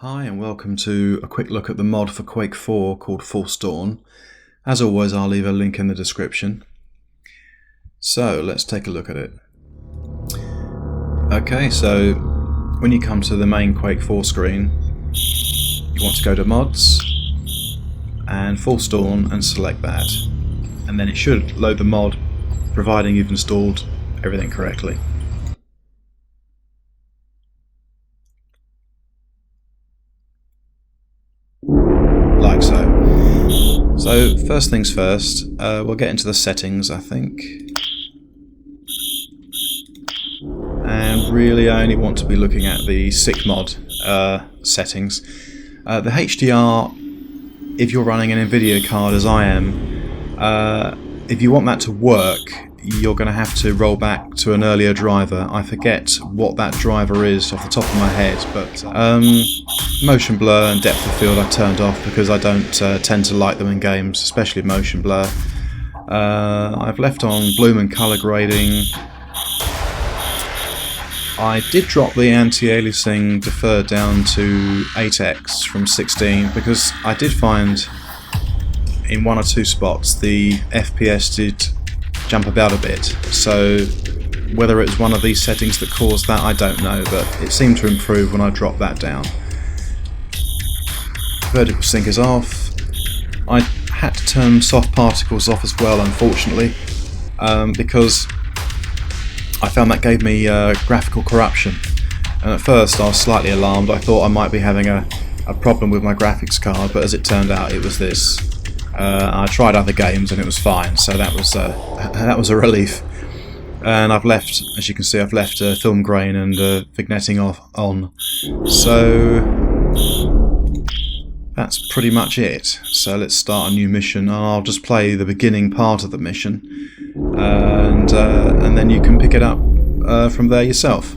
Hi and welcome to a quick look at the mod for Quake 4 called False Dawn. As always, I'll leave a link in the description. So let's take a look at it. Okay, so when you come to the main Quake 4 screen, you want to go to Mods and False Dawn and select that. And then it should load the mod, providing you've installed everything correctly. Like so. So first things first, we'll get into the settings, I think. And really I only want to be looking at the SIKKMOD settings. The HDR, if you're running an NVIDIA card as I am, if you want that to work, you're going to have to roll back to an earlier driver. I forget what that driver is off the top of my head, but motion blur and depth of field I turned off because I don't tend to like them in games, especially motion blur. I've left on bloom and colour grading. I did drop the anti-aliasing deferred down to 8x from 16 because I did find in one or two spots the FPS did jump about a bit, so whether it was one of these settings that caused that I don't know, but it seemed to improve when I dropped that down. Vertical sync is off. I had to turn soft particles off as well, unfortunately, because I found that gave me graphical corruption, and at first I was slightly alarmed. I thought I might be having a problem with my graphics card, but as it turned out it was this. I tried other games and it was fine, so that was a relief. And I've left, as you can see, I've left film grain and vignetting on. So that's pretty much it. So let's start a new mission. I'll just play the beginning part of the mission, and then you can pick it up from there yourself.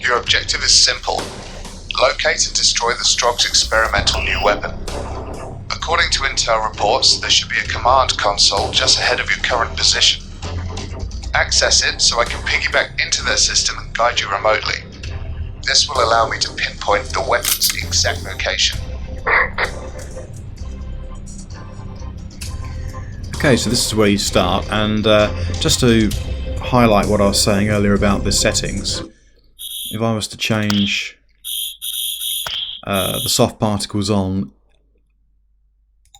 Your objective is simple. Locate and destroy the Strog's experimental new weapon. According to intel reports, there should be a command console just ahead of your current position. Access it so I can piggyback into their system and guide you remotely. This will allow me to pinpoint the weapon's exact location. Okay, so this is where you start, and just to highlight what I was saying earlier about the settings, if I was to change the soft particles on,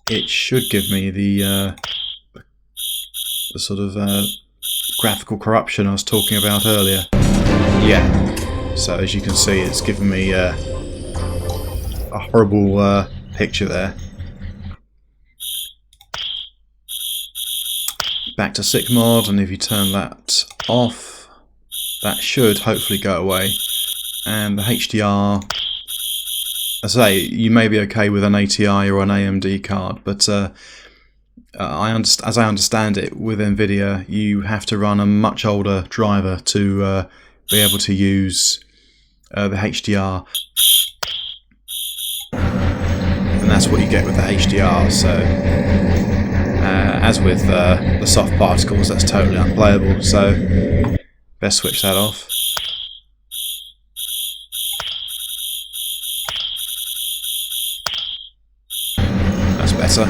it should give me the sort of graphical corruption I was talking about earlier. Yeah, so as you can see, it's given me a horrible picture there. Back to SIKKMOD, and if you turn that off, that should hopefully go away. And the HDR, as I say, you may be okay with an ATI or an AMD card, but as I understand it, with NVIDIA, you have to run a much older driver to be able to use the HDR. And that's what you get with the HDR, so as with the soft particles, that's totally unplayable, so best switch that off. That's better.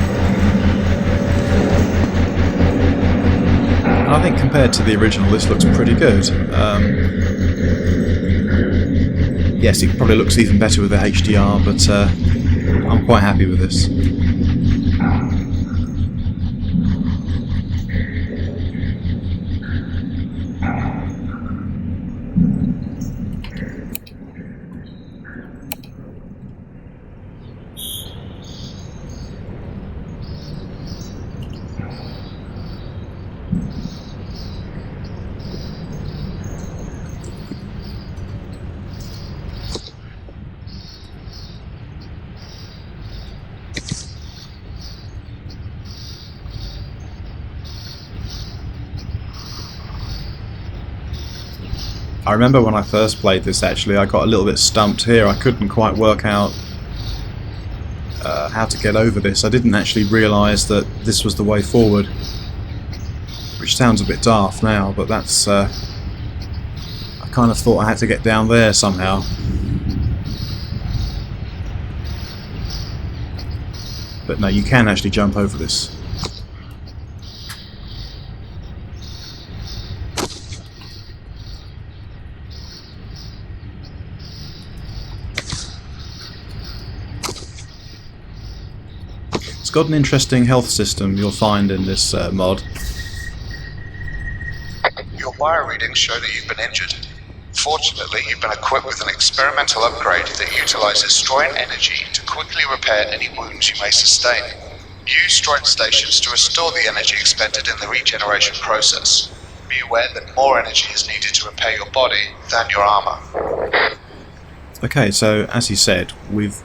I think compared to the original, this looks pretty good. yes, it probably looks even better with the HDR, but I'm quite happy with this. I remember when I first played this, actually, I got a little bit stumped here. I couldn't quite work out how to get over this. I didn't actually realise that this was the way forward, which sounds a bit daft now, but that's... I kind of thought I had to get down there somehow. But no, you can actually jump over this. It's got an interesting health system you'll find in this mod. Your wire readings show that you've been injured. Fortunately, you've been equipped with an experimental upgrade that utilizes Stroin energy to quickly repair any wounds you may sustain. Use Stroin stations to restore the energy expended in the regeneration process. Be aware that more energy is needed to repair your body than your armor. Okay, so as he said, we've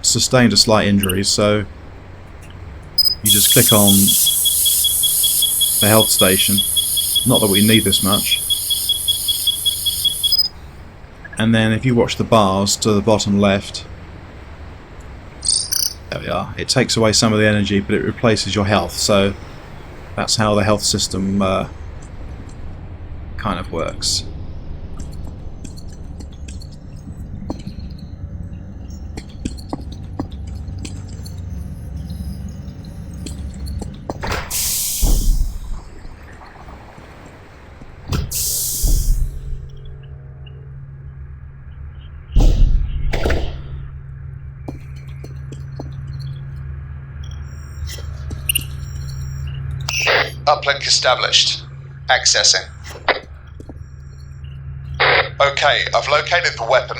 sustained a slight injury, so you just click on the health station. Not that we need this much. And then if you watch the bars to the bottom left, there we are. It takes away some of the energy, but it replaces your health. So that's how the health system kind of works. Uplink established. Accessing. Okay, I've located the weapon.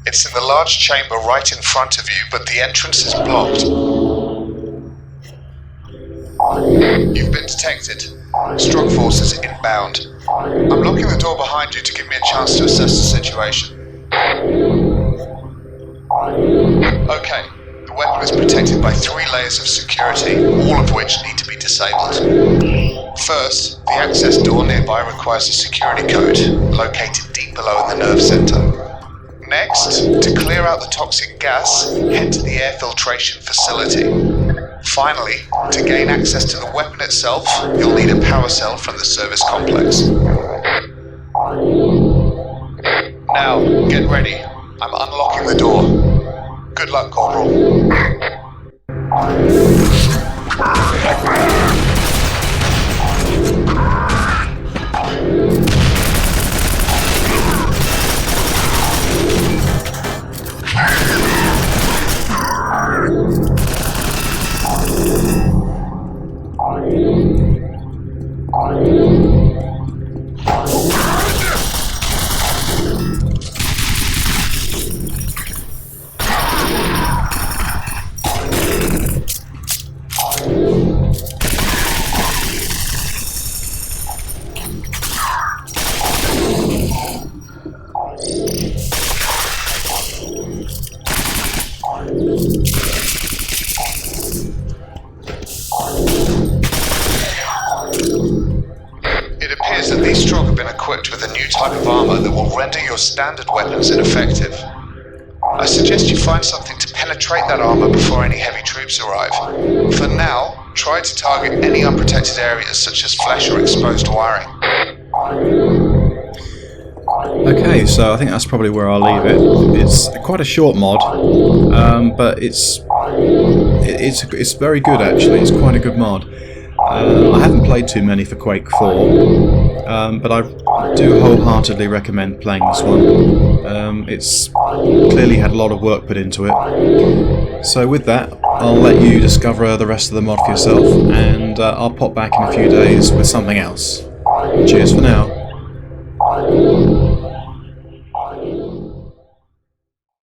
It's in the large chamber right in front of you, but the entrance is blocked. You've been detected. Strong forces inbound. I'm locking the door behind you to give me a chance to assess the situation. Okay. The weapon is protected by 3 layers of security, all of which need to be disabled. First, the access door nearby requires a security code, located deep below in the nerve center. Next, to clear out the toxic gas, head to the air filtration facility. Finally, to gain access to the weapon itself, you'll need a power cell from the service complex. Now, get ready. I'm unlocking the door. Good luck, Corporal. With a new type of armor that will render your standard weapons ineffective. I suggest you find something to penetrate that armor before any heavy troops arrive. For now, try to target any unprotected areas such as flesh or exposed wiring. Okay, so I think that's probably where I'll leave it. It's quite a short mod, but it's very good actually. It's quite a good mod. I haven't played too many for Quake 4. but I do wholeheartedly recommend playing this one. It's clearly had a lot of work put into it. So with that, I'll let you discover the rest of the mod for yourself, and I'll pop back in a few days with something else. Cheers for now.